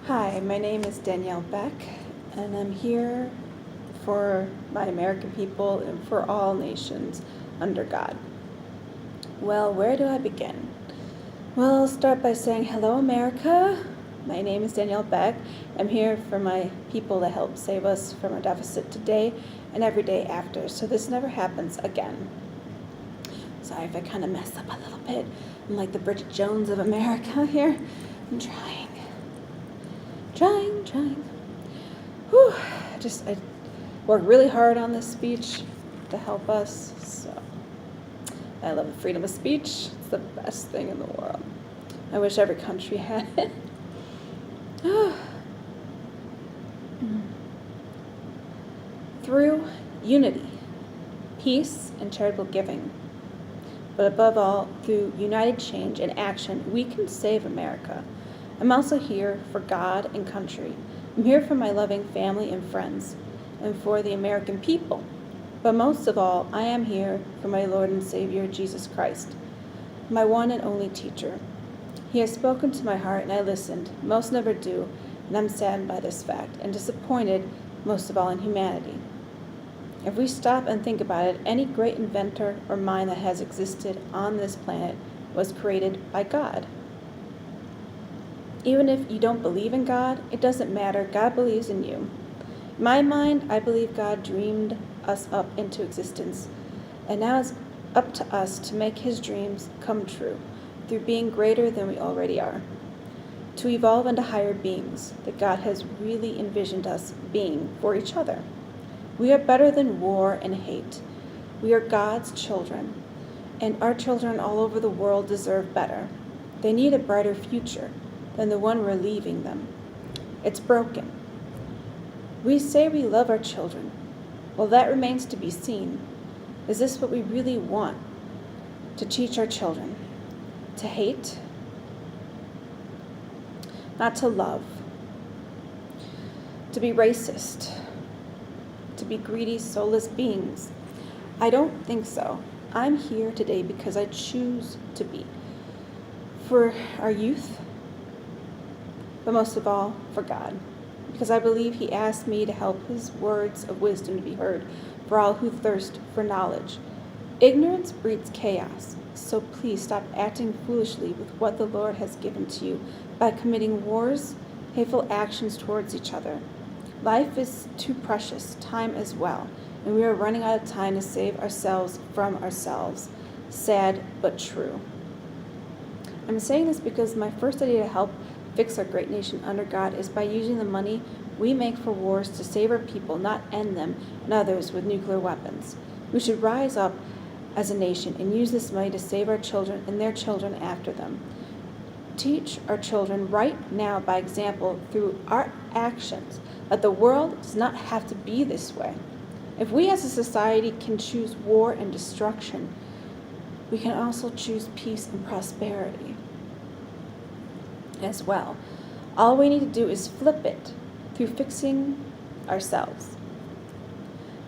Hi, my name is Danielle Beck, and I'm here for my American people and for all nations under God. Well, where do I begin? Well, I'll start by saying hello, America. My name is Danielle Beck. I'm here for my people to help save us from a deficit today and every day after, so this never happens again. Sorry if I kind of mess up a little bit. I'm like the Bridget Jones of America here. I'm trying. Whew. I worked really hard on this speech to help us. So I love the freedom of speech. It's the best thing in the world. I wish every country had it. Through unity, peace, and charitable giving, but above all, through united change and action, we can save America. I'm also here for God and country. I'm here for my loving family and friends, and for the American people. But most of all, I am here for my Lord and Savior, Jesus Christ, my one and only teacher. He has spoken to my heart, and I listened. Most never do, and I'm saddened by this fact, and disappointed, most of all, in humanity. If we stop and think about it, any great inventor or mind that has existed on this planet was created by God. Even if you don't believe in God, it doesn't matter. God believes in you. In my mind, I believe God dreamed us up into existence, and now it's up to us to make his dreams come true through being greater than we already are, to evolve into higher beings that God has really envisioned us being for each other. We are better than war and hate. We are God's children, and our children all over the world deserve better. They need a brighter future than the one we're leaving them. It's broken. We say we love our children. Well, that remains to be seen. Is this what we really want? To teach our children? To hate? Not to love? To be racist? To be greedy, soulless beings? I don't think so. I'm here today because I choose to be. For our youth, but most of all, for God, because I believe he asked me to help his words of wisdom to be heard for all who thirst for knowledge. Ignorance breeds chaos, so please stop acting foolishly with what the Lord has given to you by committing wars, hateful actions towards each other. Life is too precious, time as well, and we are running out of time to save ourselves from ourselves. Sad, but true. I'm saying this because my first idea to help fix our great nation under God is by using the money we make for wars to save our people, not end them and others with nuclear weapons. We should rise up as a nation and use this money to save our children and their children after them. Teach our children right now by example through our actions that the world does not have to be this way. If we as a society can choose war and destruction, we can also choose peace and prosperity as well. All we need to do is flip it through fixing ourselves.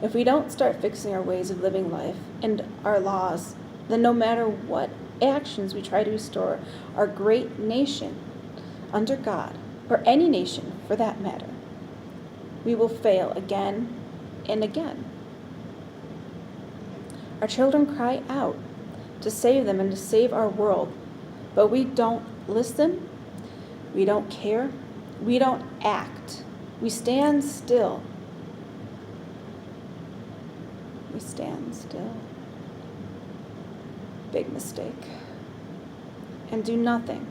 If we don't start fixing our ways of living life and our laws, then no matter what actions we try to restore our great nation under God, or any nation for that matter, we will fail again and again. Our children cry out to save them and to save our world, but we don't listen. We don't care. We don't act. We stand still. We stand still. Big mistake. And do nothing.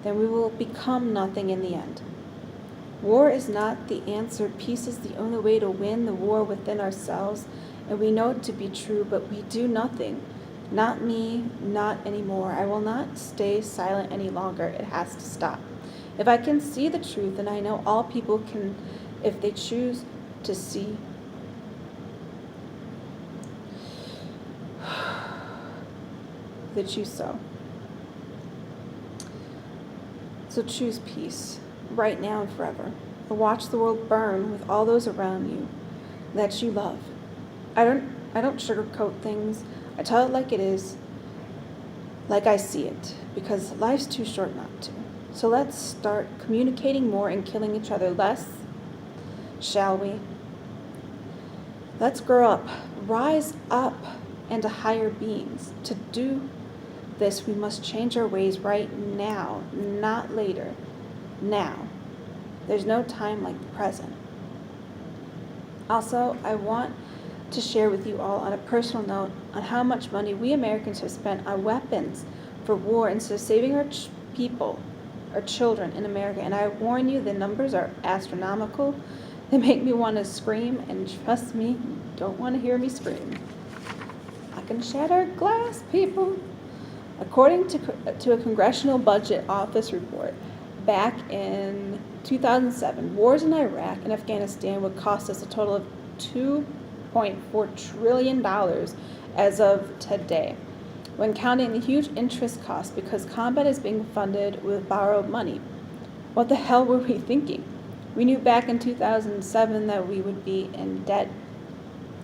Then we will become nothing in the end. War is not the answer. Peace is the only way to win the war within ourselves. And we know it to be true, but we do nothing. Not me, not anymore. I will not stay silent any longer. It has to stop. If I can see the truth, and I know all people can, if they choose to see, they choose so. So choose peace, right now and forever. Or watch the world burn with all those around you that you love. I don't sugarcoat things. I tell it like it is, like I see it, because life's too short not to. So let's start communicating more and killing each other less, shall we? Let's grow up, rise up into higher beings. To do this, we must change our ways right now, not later. Now. There's no time like the present. Also, I want to share with you all on a personal note on how much money we Americans have spent on weapons for war instead of saving our people, our children in America. And I warn you, the numbers are astronomical. They make me want to scream, and trust me, you don't want to hear me scream. I can shatter glass, people. According to a Congressional Budget Office report, back in 2007, wars in Iraq and Afghanistan would cost us a total of $2.4 trillion as of today, when counting the huge interest costs because combat is being funded with borrowed money. What the hell were we thinking? We knew back in 2007 that we would be in debt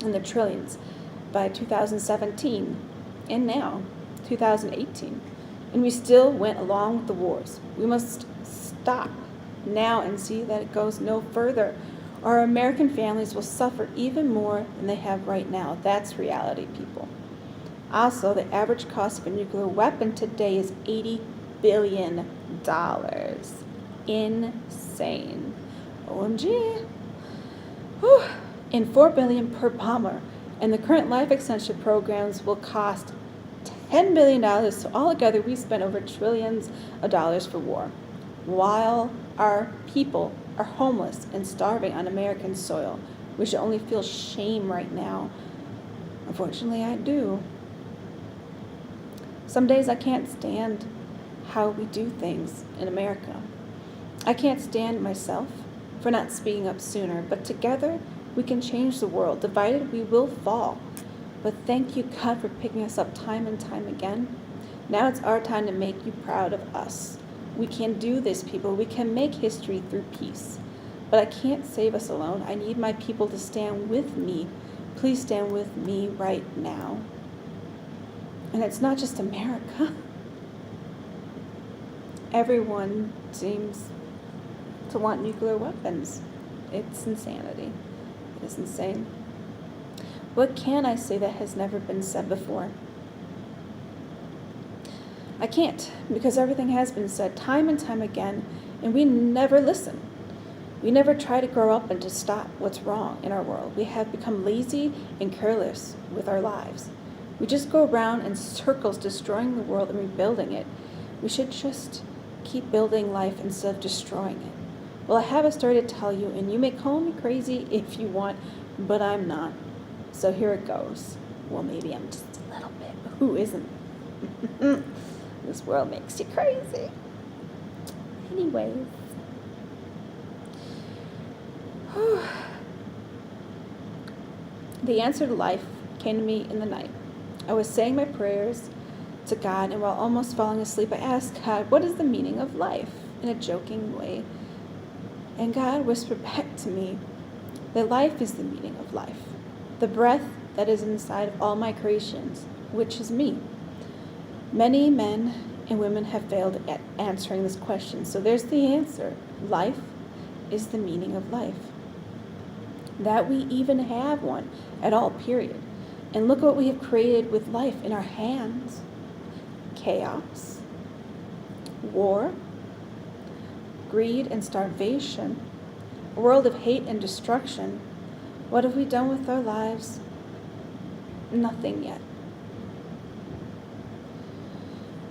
in the trillions by 2017, and now 2018, and we still went along with the wars. We must stop now and see that it goes no further. Our American families will suffer even more than they have right now. That's reality, people. Also, the average cost of a nuclear weapon today is $80 billion. Insane. OMG. Whew. And $4 billion per bomber. And the current life extension programs will cost $10 billion. So altogether, we spent over trillions of dollars for war, while our people are homeless and starving on American soil. We should only feel shame right now. Unfortunately, I do. Some days I can't stand how we do things in America. I can't stand myself for not speaking up sooner, but together we can change the world. Divided, we will fall. But thank you, God, for picking us up time and time again. Now it's our time to make you proud of us. We can do this, people. We can make history through peace. But I can't save us alone. I need my people to stand with me. Please stand with me right now. And it's not just America. Everyone seems to want nuclear weapons. It's insanity. It is insane. What can I say that has never been said before? I can't, because everything has been said time and time again, and we never listen. We never try to grow up and to stop what's wrong in our world. We have become lazy and careless with our lives. We just go around in circles destroying the world and rebuilding it. We should just keep building life instead of destroying it. Well, I have a story to tell you, and you may call me crazy if you want, but I'm not. So here it goes. Well, maybe I'm just a little bit, but who isn't? This world makes you crazy. Anyways. The answer to life came to me in the night. I was saying my prayers to God, and while almost falling asleep, I asked God, what is the meaning of life? In a joking way. And God whispered back to me that life is the meaning of life. The breath that is inside of all my creations, which is me. Many men and women have failed at answering this question. So there's the answer. Life is the meaning of life. That we even have one at all, period. And look what we have created with life in our hands. Chaos, war, greed and starvation, a world of hate and destruction. What have we done with our lives? Nothing yet.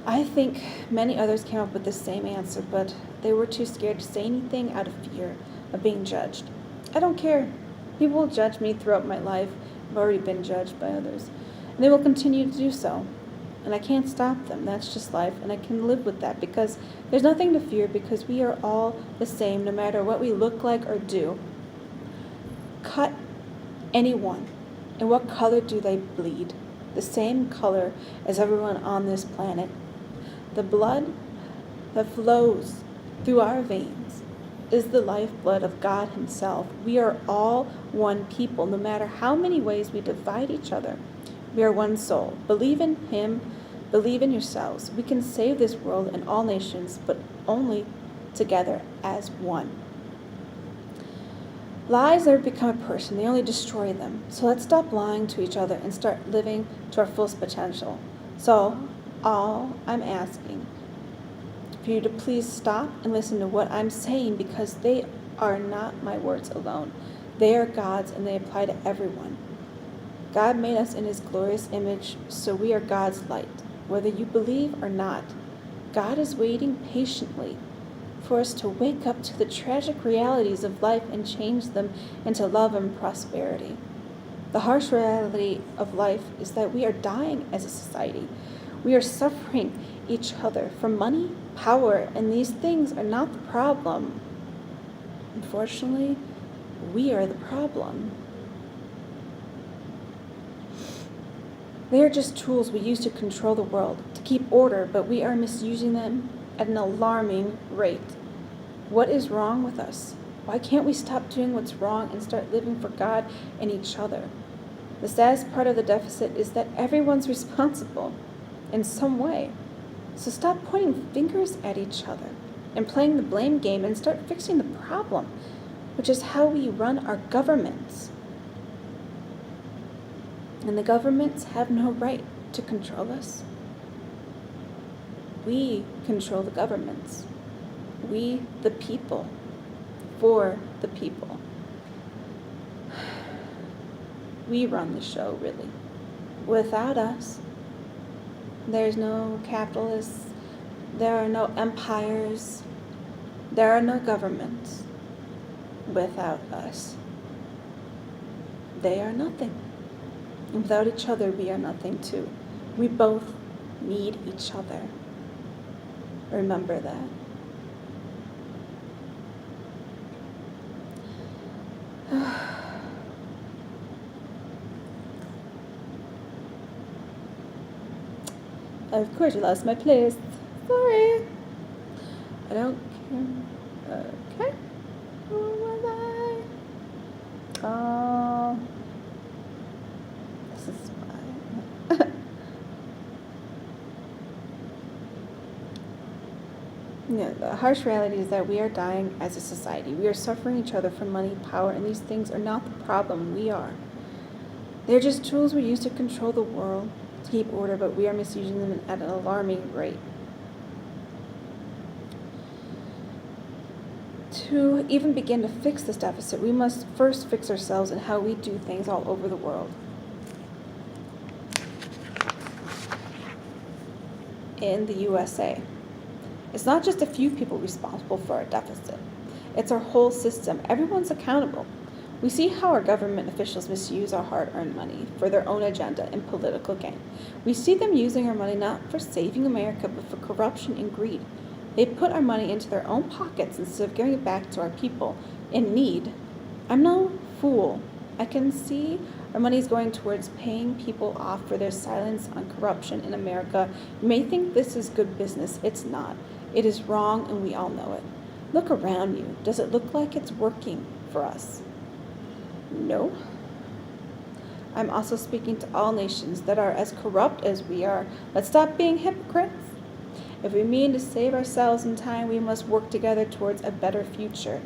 I think many others came up with the same answer, but they were too scared to say anything out of fear of being judged. I don't care. People will judge me throughout my life. I've already been judged by others. And they will continue to do so. And I can't stop them. That's just life. And I can live with that because there's nothing to fear because we are all the same no matter what we look like or do. Cut anyone. And what color do they bleed? The same color as everyone on this planet. The blood that flows through our veins is the lifeblood of God Himself. We are all one people, no matter how many ways we divide each other. We are one soul. Believe in Him Believe in yourselves. We can save this world and all nations, but only together as one. Lies never become a person, they only destroy them. So let's stop lying to each other and start living to our fullest potential. So, all I'm asking for you to please stop and listen to what I'm saying, because they are not my words alone. They are God's, and they apply to everyone. God made us in his glorious image, so we are God's light. Whether you believe or not, God is waiting patiently for us to wake up to the tragic realities of life and change them into love and prosperity. The harsh reality of life is that we are dying as a society. We are suffering each other for money, power, and these things are not the problem. Unfortunately, we are the problem. They are just tools we use to control the world, to keep order, but we are misusing them at an alarming rate. What is wrong with us? Why can't we stop doing what's wrong and start living for God and each other? The saddest part of the deficit is that everyone's responsible in some way. So stop pointing fingers at each other and playing the blame game and start fixing the problem, which is how we run our governments. And the governments have no right to control us. We control the governments. We, the people, for the people. We run the show, really. Without us, there's no capitalists, there are no empires, there are no governments. Without us, they are nothing. And without each other, we are nothing too. We both need each other. Remember that. Of course, you lost my place. Sorry. I don't care. Okay. Where was I? Oh. This is fine. Yeah, the harsh reality is that we are dying as a society. We are suffering each other for money, power, and these things are not the problem. We are. They're just tools we use to control the world, to keep order, but we are misusing them at an alarming rate. To even begin to fix this deficit, we must first fix ourselves and how we do things all over the world. In the USA, it's not just a few people responsible for our deficit. It's our whole system. Everyone's accountable. We see how our government officials misuse our hard-earned money for their own agenda and political gain. We see them using our money not for saving America, but for corruption and greed. They put our money into their own pockets instead of giving it back to our people in need. I'm no fool. I can see our money is going towards paying people off for their silence on corruption in America. You may think this is good business. It's not. It is wrong, and we all know it. Look around you. Does it look like it's working for us? No. I'm also speaking to all nations that are as corrupt as we are. Let's stop being hypocrites. If we mean to save ourselves in time, we must work together towards a better future.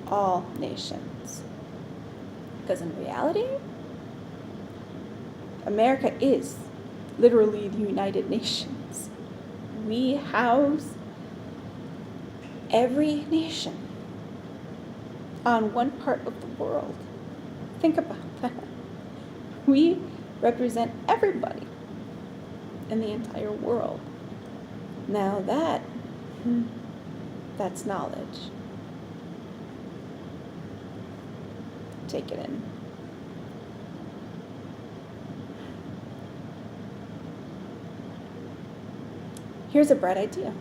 All nations. Because in reality, America is literally the United Nations. We house every nation on one part of the world. Think about that. We represent everybody in the entire world. Now that's knowledge. Take it in. Here's a bright idea.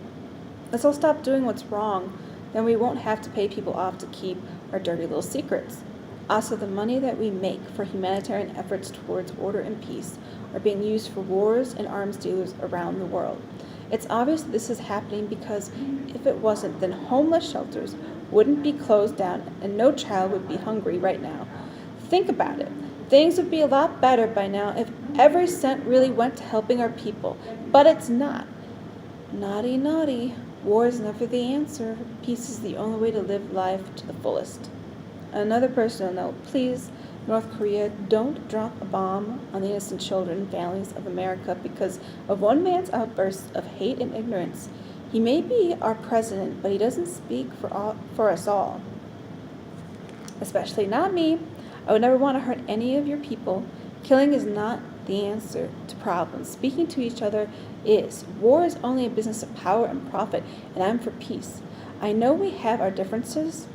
Let's all stop doing what's wrong. Then we won't have to pay people off to keep our dirty little secrets. Also, the money that we make for humanitarian efforts towards order and peace are being used for wars and arms dealers around the world. It's obvious that this is happening because if it wasn't, then homeless shelters wouldn't be closed down and no child would be hungry right now. Think about it. Things would be a lot better by now if every cent really went to helping our people, but it's not. Naughty, naughty. War is never the answer. Peace is the only way to live life to the fullest. Another personal note, please, North Korea, don't drop a bomb on the innocent children and families of America because of one man's outburst of hate and ignorance. He may be our president, but he doesn't speak for us all. Especially not me. I would never want to hurt any of your people. Killing is not the answer to problems. Speaking to each other is. War is only a business of power and profit, and I'm for peace. I know we have our differences,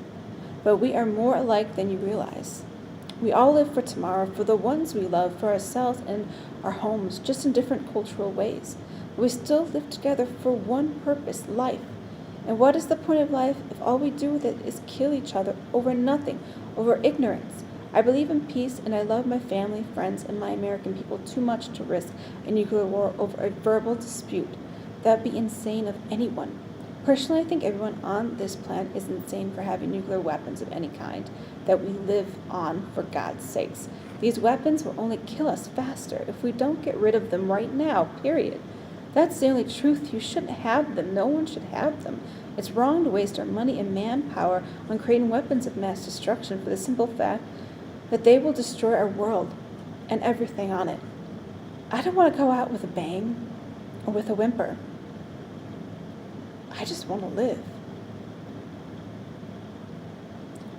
but we are more alike than you realize. We all live for tomorrow, for the ones we love, for ourselves and our homes, just in different cultural ways. But we still live together for one purpose, life. And what is the point of life if all we do with it is kill each other over nothing, over ignorance? I believe in peace, and I love my family, friends, and my American people too much to risk a nuclear war over a verbal dispute. That would be insane of anyone. Personally, I think everyone on this planet is insane for having nuclear weapons of any kind that we live on, for God's sakes. These weapons will only kill us faster if we don't get rid of them right now, period. That's the only truth. You shouldn't have them. No one should have them. It's wrong to waste our money and manpower on creating weapons of mass destruction for the simple fact that they will destroy our world and everything on it. I don't want to go out with a bang or with a whimper. I just want to live.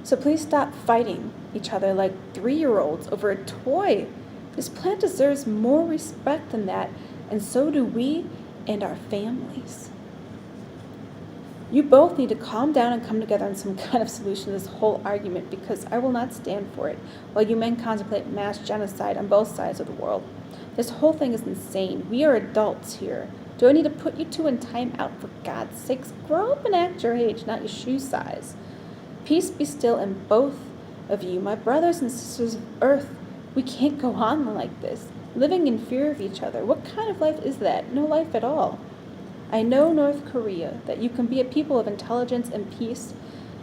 So please stop fighting each other like 3-year-olds over a toy. This planet deserves more respect than that, and so do we and our families. You both need to calm down and come together on some kind of solution to this whole argument, because I will not stand for it while you men contemplate mass genocide on both sides of the world. This whole thing is insane. We are adults here. Do I need to put you two in time out? For God's sakes, grow up and act your age, not your shoe size. Peace be still in both of you, my brothers and sisters of earth. We can't go on like this, living in fear of each other. What kind of life is that? No life at all. I know, North Korea, that you can be a people of intelligence and peace,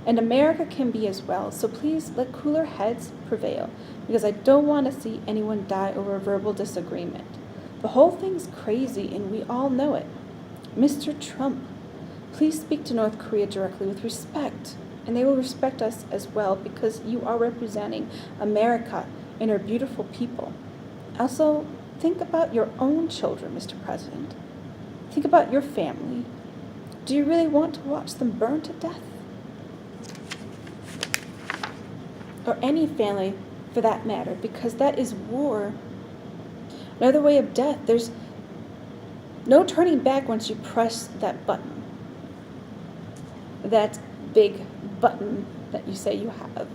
and America can be as well. So please let cooler heads prevail, because I don't want to see anyone die over a verbal disagreement. The whole thing's crazy, and we all know it. Mr. Trump, please speak to North Korea directly with respect, and they will respect us as well, because you are representing America and our beautiful people. Also, think about your own children, Mr. President. Think about your family. Do you really want to watch them burn to death? Or any family, for that matter, because that is war. Another way of death. There's no turning back once you press that button. That big button that you say you have.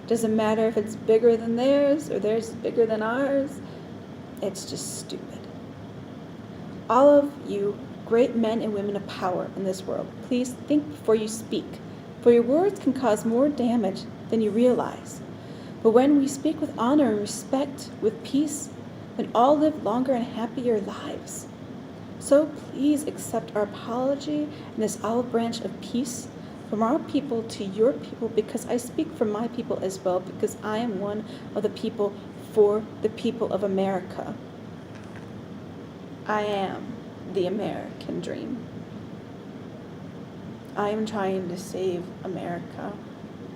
Doesn't matter if it's bigger than theirs or theirs is bigger than ours. It's just stupid. All of you great men and women of power in this world, please think before you speak, for your words can cause more damage than you realize. But when we speak with honor and respect, with peace, then all live longer and happier lives. So please accept our apology in this olive branch of peace from our people to your people, because I speak for my people as well, because I am one of the people for the people of America. I am the American dream. I am trying to save America.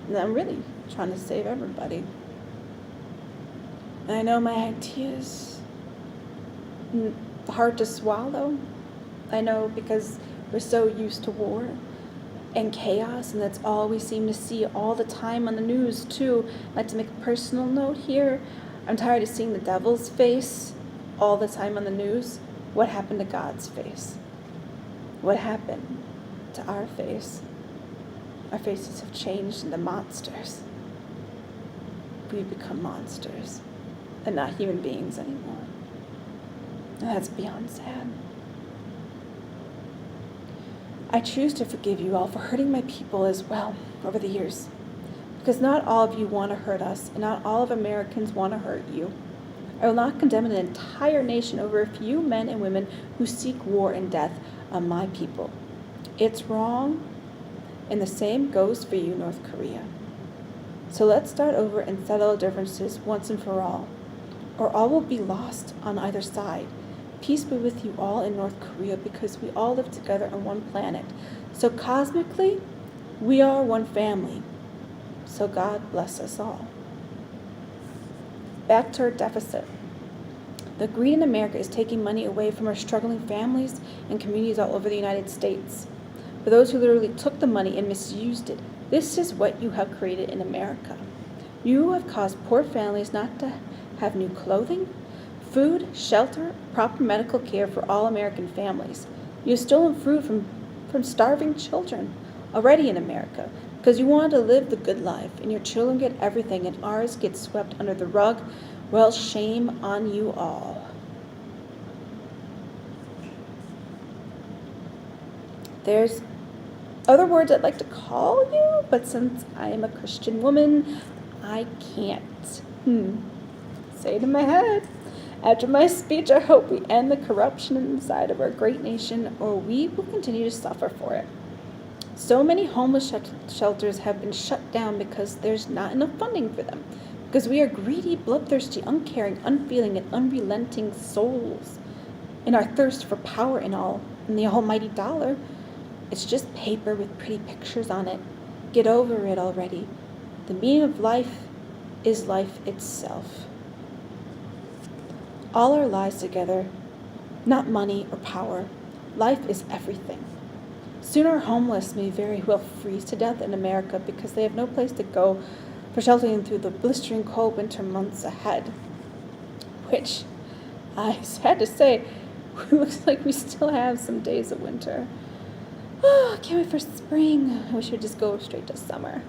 And I'm really trying to save everybody. And I know my ideas hard to swallow. I know, because we're so used to war and chaos, and that's all we seem to see all the time on the news too. I'd like to make a personal note here. I'm tired of seeing the devil's face all the time on the news. What happened to God's face? What happened to our face? Our faces have changed into monsters. We've become monsters and not human beings anymore. And that's beyond sad. I choose to forgive you all for hurting my people as well over the years, because not all of you want to hurt us, and not all of Americans want to hurt you. I will not condemn an entire nation over a few men and women who seek war and death on my people. It's wrong, and the same goes for you, North Korea. So let's start over and settle our differences once and for all. or all will be lost on either side. Peace be with you all in North Korea, because we all live together on one planet. So cosmically, we are one family. So God bless us all. Back to our deficit. The greed in America is taking money away from our struggling families and communities all over the United States. For those who literally took the money and misused it, this is what you have created in America. You have caused poor families not to have new clothing, food, shelter, proper medical care for all American families. You have stolen food from starving children already in America because you wanted to live the good life, and your children get everything and ours gets swept under the rug. Well, shame on you all. There's other words I'd like to call you, but since I am a Christian woman, I can't. Say it in my head. After my speech, I hope we end the corruption inside of our great nation, or we will continue to suffer for it. So many homeless shelters have been shut down because there's not enough funding for them. Because we are greedy, bloodthirsty, uncaring, unfeeling, and unrelenting souls. In our thirst for power and the almighty dollar, it's just paper with pretty pictures on it. Get over it already. The meaning of life is life itself. All our lives together, not money or power. Life is everything. Soon our homeless may very well freeze to death in America because they have no place to go for sheltering through the blistering cold winter months ahead. Which, I had to say, looks like we still have some days of winter. Oh, can't wait for spring. I wish we'd just go straight to summer.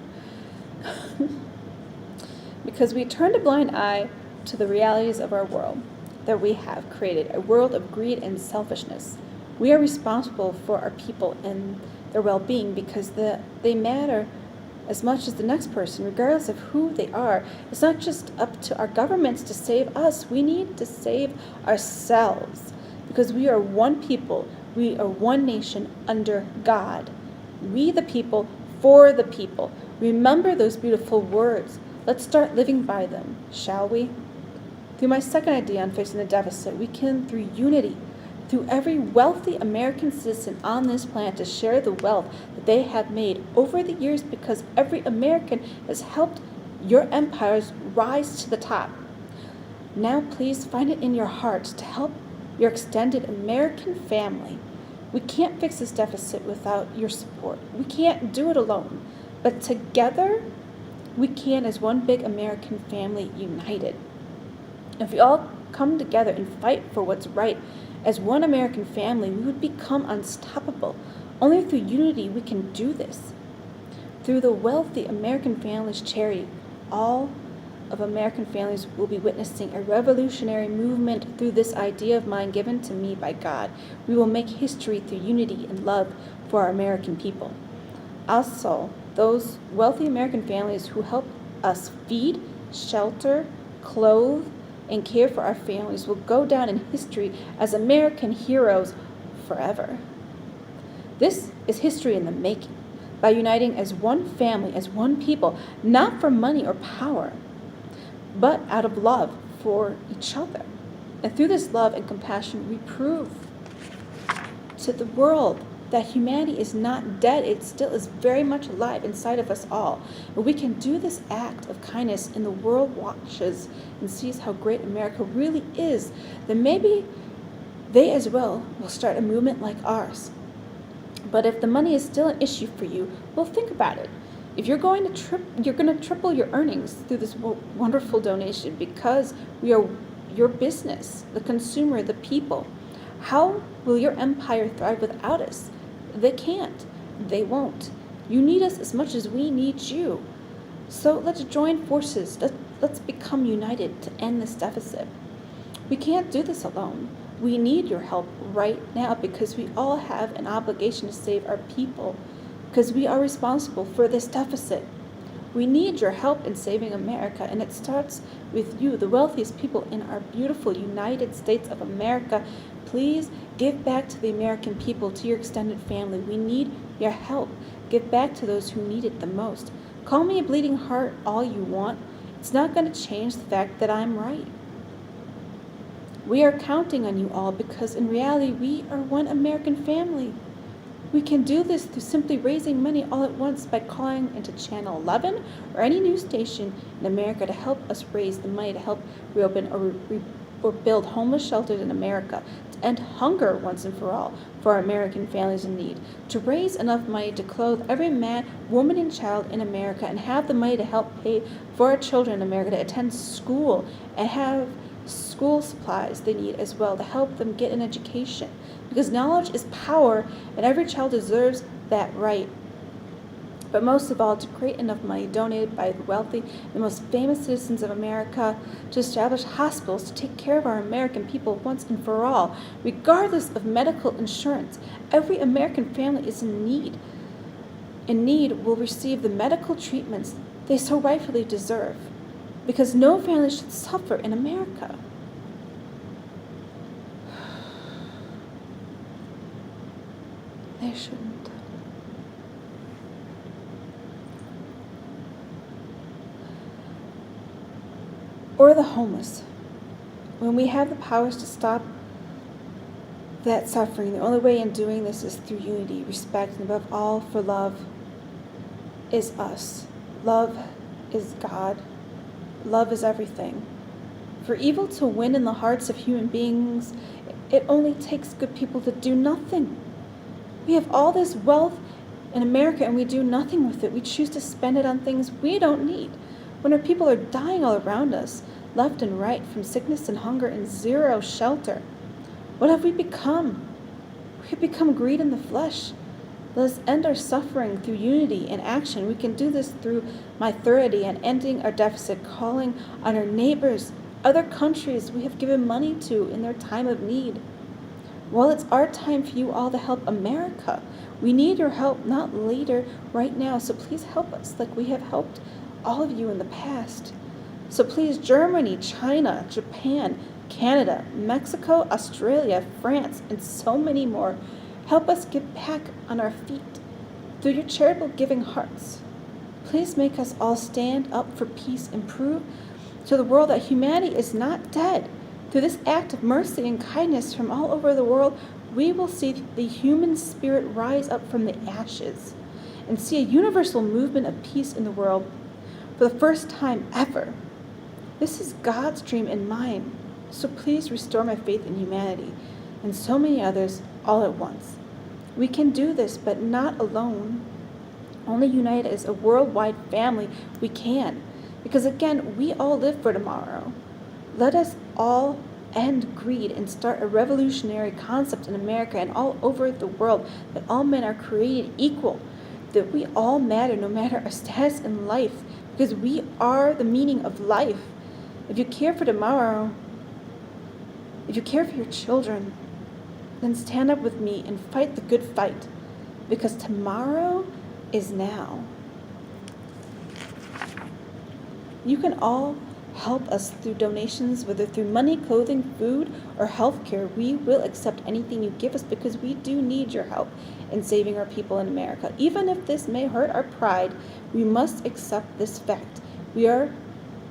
Because we turned a blind eye to the realities of our world, that we have created a world of greed and selfishness. We are responsible for our people and their well-being because they matter as much as the next person, regardless of who they are. It's not just up to our governments to save us. We need to save ourselves because we are one people. We are one nation under God. We the people, for the people. Remember those beautiful words. Let's start living by them, shall we? Through my second idea on facing the deficit, we can, through unity, through every wealthy American citizen on this planet, to share the wealth that they have made over the years, because every American has helped your empires rise to the top. Now please find it in your heart to help your extended American family. We can't fix this deficit without your support. We can't do it alone, but together we can, as one big American family united. If we all come together and fight for what's right, as one American family, we would become unstoppable. Only through unity we can do this. Through the Wealthy American Families Charity, all of American families will be witnessing a revolutionary movement through this idea of mine given to me by God. We will make history through unity and love for our American people. Also, those wealthy American families who help us feed, shelter, clothe, and care for our families will go down in history as American heroes forever. This is history in the making. By uniting as one family, as one people, not for money or power, but out of love for each other. And through this love and compassion, we prove to the world that humanity is not dead. It still is very much alive inside of us all. But we can do this act of kindness and the world watches and sees how great America really is. Then maybe they as well will start a movement like ours. But if the money is still an issue for you, well, think about it. If you're going to triple your earnings through this wonderful donation because we are your business, the consumer, the people. How will your empire thrive without us? They can't. They won't. You need us as much as we need you. So let's join forces. Let's become united to end this deficit. We can't do this alone. We need your help right now because we all have an obligation to save our people because we are responsible for this deficit. We need your help in saving America, and it starts with you, the wealthiest people in our beautiful United States of America. Please give back to the American people, to your extended family. We need your help. Give back to those who need it the most. Call me a bleeding heart all you want. It's not going to change the fact that I'm right. We are counting on you all because in reality, we are one American family. We can do this through simply raising money all at once by calling into Channel 11 or any news station in America to help us raise the money to help reopen or build homeless shelters in America, to end hunger once and for all for our American families in need, to raise enough money to clothe every man, woman, and child in America, and have the money to help pay for our children in America to attend school and have school supplies they need as well to help them get an education. Because knowledge is power, and every child deserves that right. But most of all, to create enough money donated by the wealthy and most famous citizens of America to establish hospitals to take care of our American people once and for all, regardless of medical insurance. Every American family is in need. In need will receive the medical treatments they so rightfully deserve, because no family should suffer in America. They shouldn't. Or the homeless. When we have the powers to stop that suffering, the only way in doing this is through unity, respect, and above all, for love is us. Love is God. Love is everything. For evil to win in the hearts of human beings, it only takes good people to do nothing. We have all this wealth in America and we do nothing with it. We choose to spend it on things we don't need. When our people are dying all around us, left and right, from sickness and hunger and zero shelter. What have we become? We have become greed in the flesh. Let us end our suffering through unity and action. We can do this through my authority and ending our deficit, calling on our neighbors, other countries we have given money to in their time of need. Well, it's our time for you all to help America. We need your help, not later, right now. So please help us like we have helped all of you in the past. So please, Germany, China, Japan, Canada, Mexico, Australia, France, and so many more, help us get back on our feet through your charitable giving hearts. Please make us all stand up for peace and prove to the world that humanity is not dead. Through this act of mercy and kindness from all over the world, we will see the human spirit rise up from the ashes and see a universal movement of peace in the world for the first time ever. This is God's dream and mine, so please restore my faith in humanity and so many others all at once. We can do this, but not alone. Only united as a worldwide family we can, because again, we all live for tomorrow. Let us all end greed and start a revolutionary concept in America and all over the world that all men are created equal, that we all matter no matter our status in life, because we are the meaning of life. If you care for tomorrow, if you care for your children, then stand up with me and fight the good fight, because tomorrow is now. You can all help us through donations, whether through money, clothing, food, or health care. We will accept anything you give us because we do need your help in saving our people in America. Even if this may hurt our pride, we must accept this fact.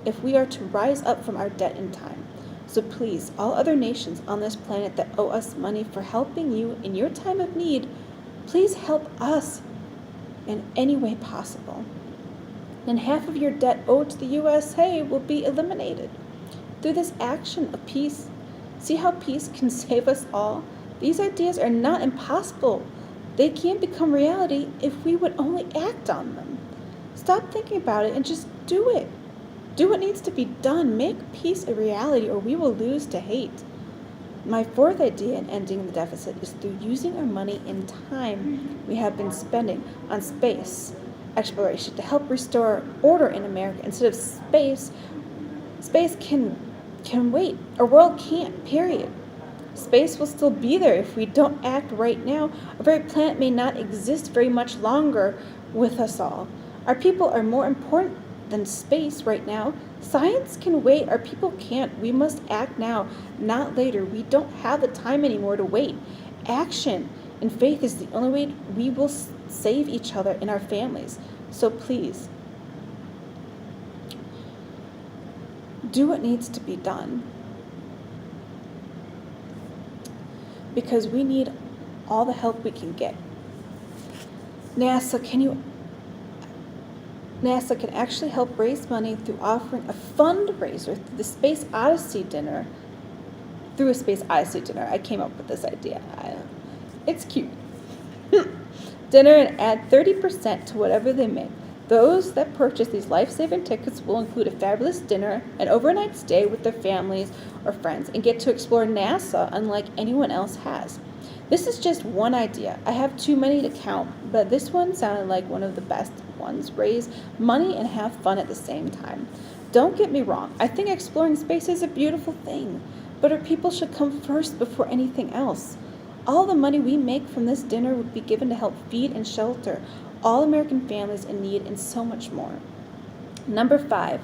If we are to rise up from our debt in time. So please, all other nations on this planet that owe us money for helping you in your time of need, please help us in any way possible. Then half of your debt owed to the USA will be eliminated. Through this action of peace, see how peace can save us all? These ideas are not impossible. They can become reality if we would only act on them. Stop thinking about it and just do it. Do what needs to be done. Make peace a reality or we will lose to hate. My fourth idea in ending the deficit is through using our money and time we have been spending on space exploration to help restore order in America. Instead of space can wait. Our world can't, period. Space will still be there if we don't act right now. Our very planet may not exist very much longer with us all. Our people are more important than space right now. Science can wait. Our people can't. We must act now, not later. We don't have the time anymore to wait. Action and faith is the only way we will save each other and our families. So please, do what needs to be done. because we need all the help we can get. NASA can actually help raise money through offering a fundraiser through the Space Odyssey dinner. Through a Space Odyssey dinner, I came up with this idea. It's cute. Dinner and add 30% to whatever they make. Those that purchase these life-saving tickets will include a fabulous dinner, an overnight stay with their families or friends, and get to explore NASA unlike anyone else has. This is just one idea. I have too many to count, but this one sounded like one of the best ones. Raise money and have fun at the same time. Don't get me wrong, I think exploring space is a beautiful thing, but our people should come first before anything else. All the money we make from this dinner would be given to help feed and shelter all American families in need and so much more. Number 5,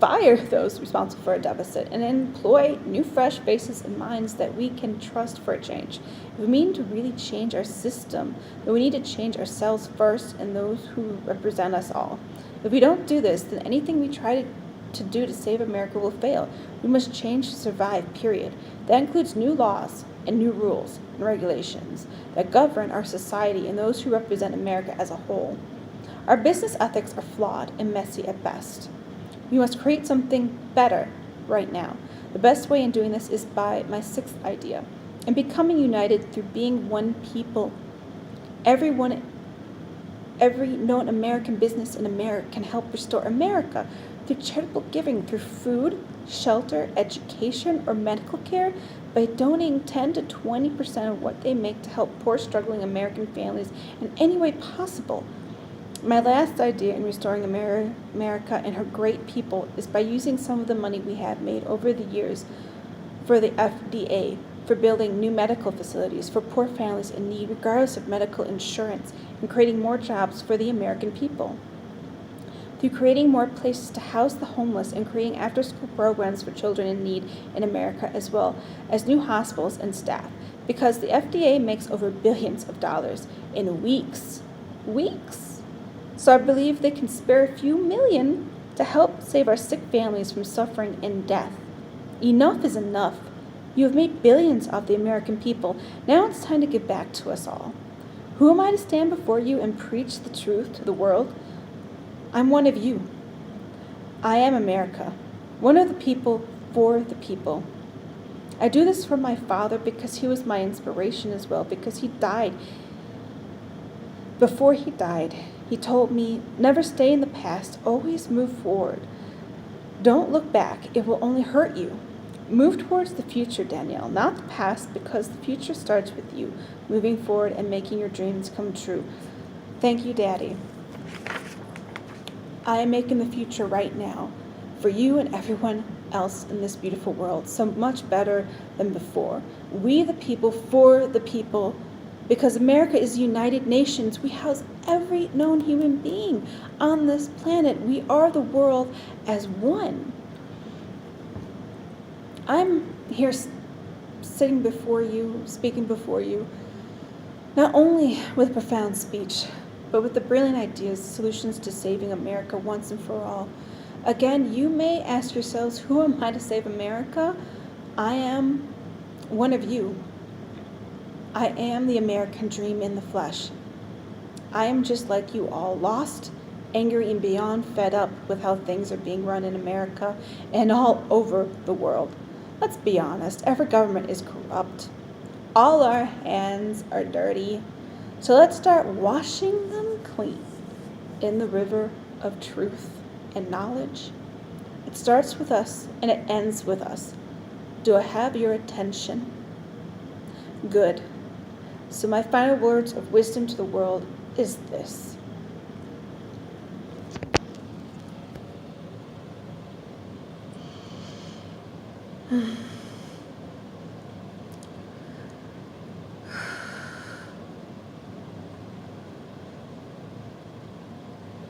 fire those responsible for a deficit and employ new fresh faces and minds that we can trust for a change. If we mean to really change our system, then we need to change ourselves first and those who represent us all. If we don't do this, then anything we try to do to save America will fail. We must change to survive, period. That includes new laws and new rules and regulations that govern our society and those who represent America as a whole. Our business ethics are flawed and messy at best. We must create something better right now. The best way in doing this is by my 6th idea, and becoming united through being one people. Every known American business in America can help restore America through charitable giving, through food, shelter, education, or medical care, by donating 10 to 20% of what they make to help poor, struggling American families in any way possible. My last idea in restoring America and her great people is by using some of the money we have made over the years for the FDA, for building new medical facilities for poor families in need regardless of medical insurance, and creating more jobs for the American people. Through creating more places to house the homeless and creating after-school programs for children in need in America, as well as new hospitals and staff, because the FDA makes over billions of dollars in weeks. So I believe they can spare a few million to help save our sick families from suffering and death. Enough is enough. You have made billions off the American people. Now it's time to give back to us all. Who am I to stand before you and preach the truth to the world? I'm one of you. I am America, one of the people for the people. I do this for my father because he was my inspiration as well, because he died. Before he died, he told me, never stay in the past, always move forward. Don't look back, it will only hurt you. Move towards the future, Danielle, not the past, because the future starts with you, moving forward and making your dreams come true. Thank you, Daddy. I am making the future right now for you and everyone else in this beautiful world, so much better than before. We the people for the people, because America is the United Nations. We house every known human being on this planet. We are the world as one. I'm here sitting before you, speaking before you, not only with a profound speech, but with the brilliant ideas, solutions to saving America once and for all. Again, you may ask yourselves, who am I to save America? I am one of you. I am the American dream in the flesh. I am just like you all, lost, angry, and beyond fed up with how things are being run in America and all over the world. Let's be honest, every government is corrupt. All our hands are dirty. So let's start washing them clean in the river of truth and knowledge. It starts with us and it ends with us. Do I have your attention? Good. So my final words of wisdom to the world is this.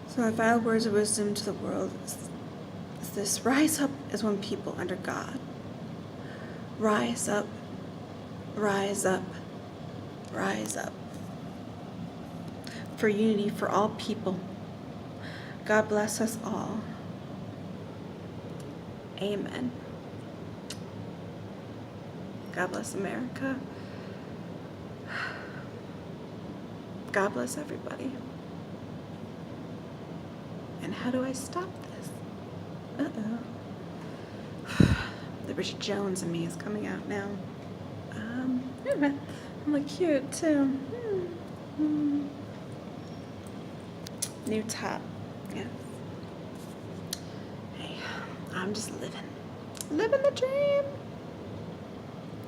So my final words of wisdom to the world is this. Rise up as one people under God. Rise up, rise up, rise up. For unity for all people. God bless us all. Amen. God bless America. God bless everybody. And how do I stop this? Uh-oh. The Bridget Jones in me is coming out now. I look cute too. New top. Yes. Hey, I'm just living the dream.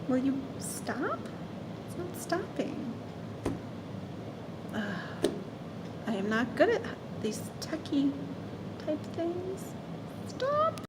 Will you stop? It's not stopping. I am not good at these techie type things. Stop.